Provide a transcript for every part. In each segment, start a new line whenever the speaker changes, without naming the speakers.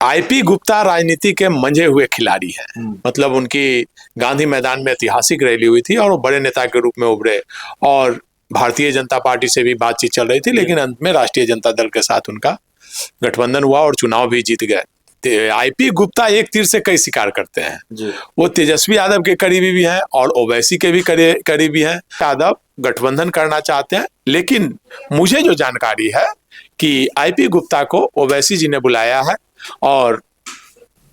IP Gupta राजनीति के मंझे हुए खिलाड़ी हैं। मतलब उनकी गांधी मैदान में ऐतिहासिक रैली हुई थी और वो बड़े नेता के रूप में उभरे और भारतीय जनता पार्टी से भी बातचीत चल रही थी, लेकिन अंत में राष्ट्रीय जनता दल के साथ उनका गठबंधन हुआ और चुनाव भी जीत गए। आईपी गुप्ता एक तीर से कई शिकार करते हैं। वो तेजस्वी यादव के करीबी भी हैं और ओवैसी के भी करीबी हैं। यादव गठबंधन करना चाहते हैं, लेकिन मुझे जो जानकारी है कि आईपी गुप्ता को ओवैसी जी ने बुलाया है और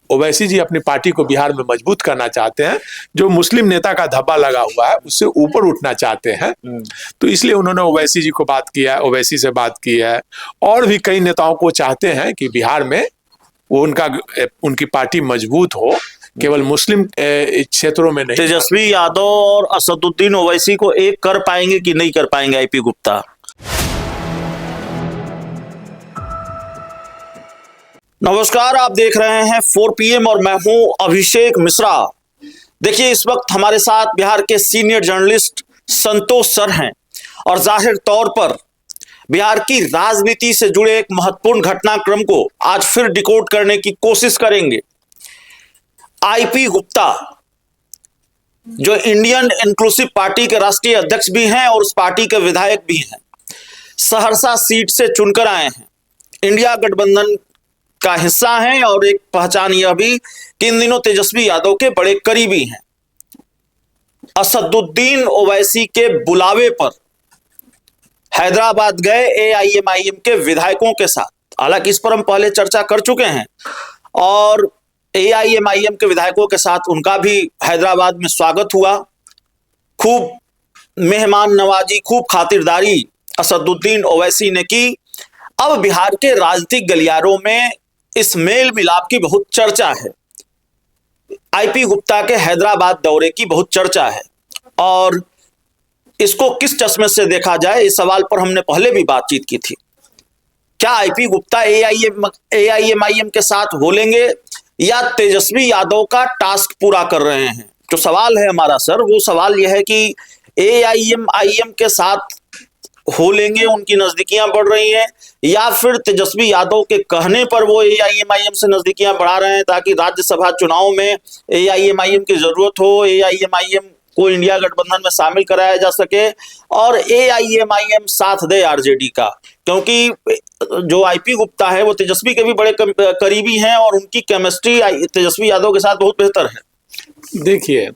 ओवैसी जी अपनी पार्टी को बिहार में मजबूत करना चाहते हैं। जो मुस्लिम नेता का धब्बा लगा हुआ है उससे ऊपर उठना चाहते हैं, तो इसलिए उन्होंने ओवैसी जी को बात किया है, ओवैसी से बात की है और भी कई नेताओं को चाहते हैं कि बिहार में वो उनकी पार्टी मजबूत हो, केवल मुस्लिम क्षेत्रों में नहीं।
तेजस्वी यादव और असदुद्दीन ओवैसी को एक कर पाएंगे कि नहीं कर पाएंगे आईपी गुप्ता? नमस्कार, आप देख रहे हैं 4 PM और मैं हूं अभिषेक मिश्रा। देखिए, इस वक्त हमारे साथ बिहार के सीनियर जर्नलिस्ट संतोष सर हैं और जाहिर तौर पर बिहार की राजनीति से जुड़े एक महत्वपूर्ण घटनाक्रम को आज फिर डिकोड करने की कोशिश करेंगे। आईपी गुप्ता जो इंडियन इंक्लूसिव पार्टी के राष्ट्रीय अध्यक्ष भी हैं और उस पार्टी के विधायक भी हैं, सहरसा सीट से चुनकर आए हैं, इंडिया गठबंधन का हिस्सा हैं और एक पहचान यह भी कि इन दिनों तेजस्वी यादव के बड़े करीबी हैं। असदुद्दीन ओवैसी के बुलावे पर हैदराबाद गए एआईएमआईएम के विधायकों के साथ। हालांकि इस पर हम पहले चर्चा कर चुके हैं और एआईएमआईएम के विधायकों के साथ उनका भी हैदराबाद में स्वागत हुआ। खूब मेहमान नवाजी, खूब खातिरदारी असदुद्दीन ओवैसी ने की। अब बिहार के राजनीतिक गलियारों में इस मेल मिलाप की बहुत चर्चा है। आईपी गुप्ता के हैदराबाद दौरे की बहुत चर्चा है और इसको किस चश्मे से देखा जाए, इस सवाल पर हमने पहले भी बातचीत की थी। क्या आईपी गुप्ता एआईएमआईएम के साथ बोलेंगे या तेजस्वी यादव का टास्क पूरा कर रहे हैं? जो सवाल है हमारा सर, वो सवाल यह है कि एआईएमआईएम के साथ हो लेंगे, उनकी नजदीकियां बढ़ रही हैं, या फिर तेजस्वी यादव के कहने पर वो एआईएमआईएम से नजदीकियां बढ़ा रहे हैं ताकि राज्यसभा चुनाव में एआईएमआईएम की जरूरत हो, एआईएमआईएम को इंडिया गठबंधन में शामिल कराया जा सके और एआईएमआईएम साथ दे आरजेडी का। क्योंकि जो आईपी गुप्ता है वो तेजस्वी के भी बड़े करीबी हैं और उनकी केमिस्ट्री तेजस्वी यादव के साथ बहुत बेहतर है।
देखिए,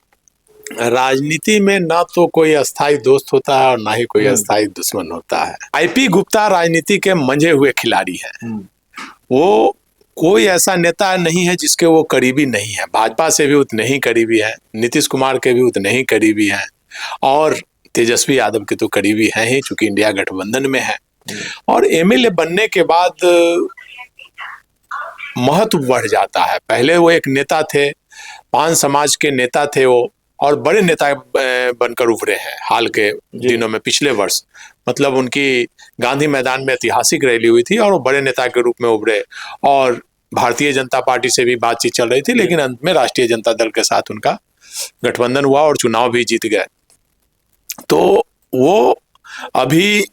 राजनीति में ना तो कोई अस्थाई दोस्त होता है और ना ही कोई अस्थाई दुश्मन होता है। आईपी गुप्ता राजनीति के मंझे हुए खिलाड़ी हैं। वो कोई ऐसा नेता नहीं है जिसके वो करीबी नहीं है। भाजपा से भी उतने ही करीबी है, नीतीश कुमार के भी उतने ही करीबी हैं और तेजस्वी यादव के तो करीबी हैं ही, चूंकि इंडिया गठबंधन में है। और एमएलए बनने के बाद महत्व बढ़ जाता है। पहले वो एक नेता थे, पान समाज के नेता थे वो, और बड़े नेता बनकर उभरे हैं हाल के दिनों में। पिछले वर्ष मतलब उनकी गांधी मैदान में ऐतिहासिक रैली हुई थी और वो बड़े नेता के रूप में उभरे और भारतीय जनता पार्टी से भी बातचीत चल रही थी, लेकिन अंत में राष्ट्रीय जनता दल के साथ उनका गठबंधन हुआ और चुनाव भी जीत गए। तो वो अभी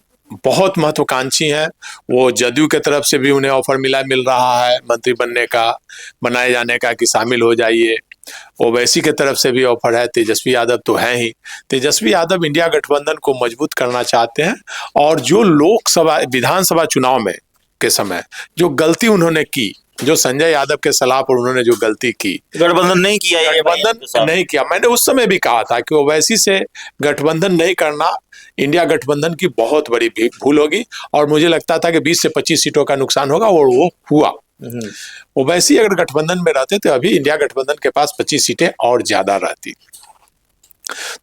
बहुत महत्वाकांक्षी हैं। वो जदयू के तरफ से भी उन्हें ऑफर मिल रहा है मंत्री बनने का, बनाए जाने का, कि शामिल हो जाइए। ओवैसी के तरफ से भी ऑफर है। तेजस्वी यादव तो है ही। तेजस्वी यादव इंडिया गठबंधन को मजबूत करना चाहते हैं और जो लोकसभा विधानसभा चुनाव में के समय जो गलती उन्होंने की, जो संजय यादव के सलाह पर उन्होंने जो गलती की,
गठबंधन नहीं किया,
गठबंधन नहीं किया। मैंने उस समय भी कहा था कि ओवैसी से गठबंधन नहीं करना इंडिया गठबंधन की बहुत बड़ी भूल होगी और मुझे लगता था कि 20 से 25 सीटों का नुकसान होगा और वो हुआ। ओवैसी अगर गठबंधन में रहते तो अभी इंडिया गठबंधन के पास 25 सीटें और ज्यादा रहती।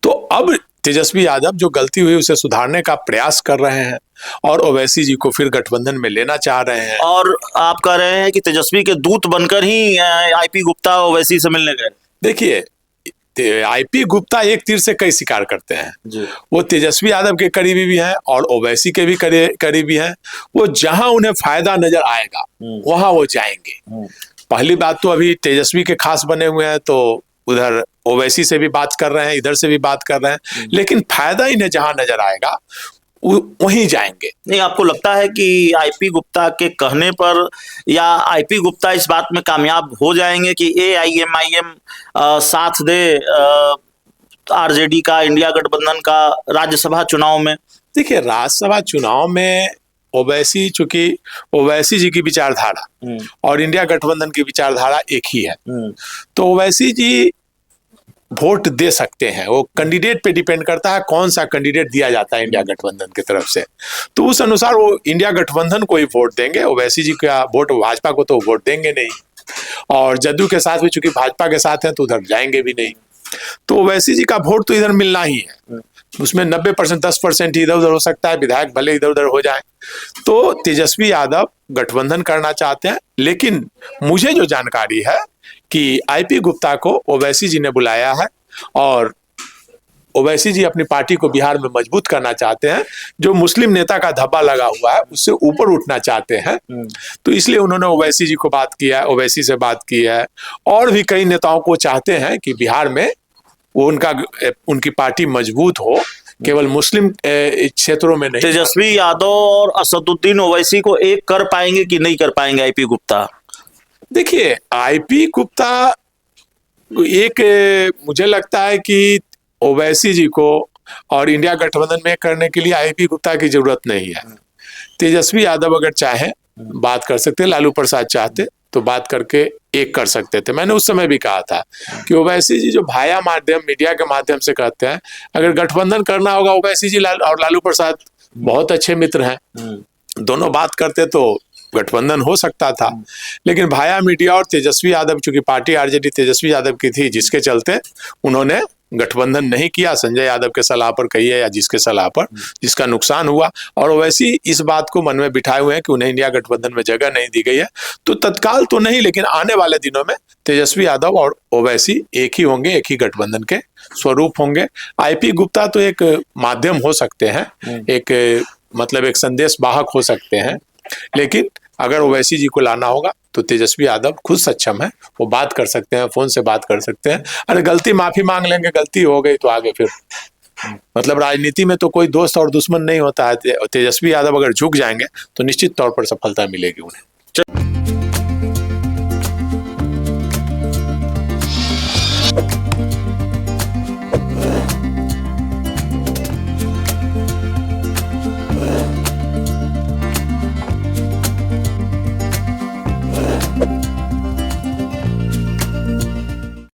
तो अब तेजस्वी यादव जो गलती हुई उसे सुधारने का प्रयास कर रहे हैं और ओवैसी जी को फिर गठबंधन में लेना चाह रहे हैं।
और आप कह रहे हैं कि तेजस्वी के दूत बनकर ही आईपी गुप्ता ओवैसी से मिलने गए।
देखिए, आईपी गुप्ता एक तीर से कई शिकार करते हैं। वो तेजस्वी यादव के करीबी भी हैं और ओवैसी के भी करीबी हैं। वो जहां उन्हें फायदा नजर आएगा वहां वो जाएंगे। पहली बात तो अभी तेजस्वी के खास बने हुए हैं, तो उधर ओवैसी से भी बात कर रहे हैं, इधर से भी बात कर रहे हैं, लेकिन फायदा इन्हें जहां नजर आएगा वहीं जाएंगे।
नहीं, आपको लगता है कि आईपी गुप्ता के कहने पर या आईपी गुप्ता इस बात में कामयाब हो जाएंगे कि एआईएमआईएम साथ दे आरजेडी का, इंडिया गठबंधन का राज्यसभा चुनाव में?
देखिए, राज्यसभा चुनाव में ओवैसी, चूंकि ओवैसी जी की विचारधारा और इंडिया गठबंधन की विचारधारा एक ही है, तो ओवैसी जी वोट दे सकते हैं। वो कैंडिडेट पे डिपेंड करता है कौन सा कैंडिडेट दिया जाता है इंडिया गठबंधन की तरफ से, तो उस अनुसार वो इंडिया गठबंधन को ही वोट देंगे। ओवैसी जी का वोट भाजपा को तो वोट देंगे नहीं, और जदयू के साथ भी चूंकि भाजपा के साथ हैं तो उधर जाएंगे भी नहीं, तो ओवैसी जी का वोट तो इधर मिलना ही है। उसमें 90% 10% इधर उधर हो सकता है, विधायक भले इधर उधर हो जाए। तो तेजस्वी यादव गठबंधन करना चाहते हैं, लेकिन मुझे जो जानकारी है कि आईपी गुप्ता को ओवैसी जी ने बुलाया है और ओवैसी जी अपनी पार्टी को बिहार में मजबूत करना चाहते हैं। जो मुस्लिम नेता का धब्बा लगा हुआ है उससे ऊपर उठना चाहते हैं, तो इसलिए उन्होंने ओवैसी जी को बात किया है, ओवैसी से बात की है, और भी कई नेताओं को चाहते हैं कि बिहार में वो उनकी पार्टी मजबूत हो, केवल मुस्लिम क्षेत्रों में नहीं।
तेजस्वी यादव और असदुद्दीन ओवैसी को एक कर पाएंगे कि नहीं कर पाएंगे आईपी गुप्ता?
देखिए, आईपी गुप्ता एक, मुझे लगता है कि ओवैसी जी को और इंडिया गठबंधन में करने के लिए आईपी गुप्ता की जरूरत नहीं है। तेजस्वी यादव अगर चाहे बात कर सकते, लालू प्रसाद चाहते तो बात करके एक कर सकते थे। मैंने उस समय भी कहा था कि ओवैसी जी जो भाया माध्यम, मीडिया के माध्यम से कहते हैं, अगर गठबंधन करना होगा, ओवैसी जी और लालू प्रसाद बहुत अच्छे मित्र हैं, दोनों बात करते तो गठबंधन हो सकता था। लेकिन भाया मीडिया और तेजस्वी यादव, चूंकि पार्टी आरजेडी तेजस्वी यादव की थी, जिसके चलते उन्होंने गठबंधन नहीं किया, संजय यादव के सलाह पर कहिए या जिसके सलाह पर, जिसका नुकसान हुआ। और ओवैसी इस बात को मन में बिठाए हुए हैं कि उन्हें इंडिया गठबंधन में जगह नहीं दी गई है। तो तत्काल तो नहीं, लेकिन आने वाले दिनों में तेजस्वी यादव और ओवैसी एक ही होंगे, एक ही गठबंधन के स्वरूप होंगे। आईपी गुप्ता तो एक माध्यम हो सकते हैं, एक मतलब एक संदेश वाहक हो सकते हैं, लेकिन अगर ओवैसी जी को लाना होगा तो तेजस्वी यादव खुद सक्षम है, वो बात कर सकते हैं, फोन से बात कर सकते हैं। अरे गलती माफी मांग लेंगे, गलती हो गई तो आगे फिर मतलब राजनीति में तो कोई दोस्त और दुश्मन नहीं होता है। तेजस्वी यादव अगर झुक जाएंगे तो निश्चित तौर पर सफलता मिलेगी उन्हें।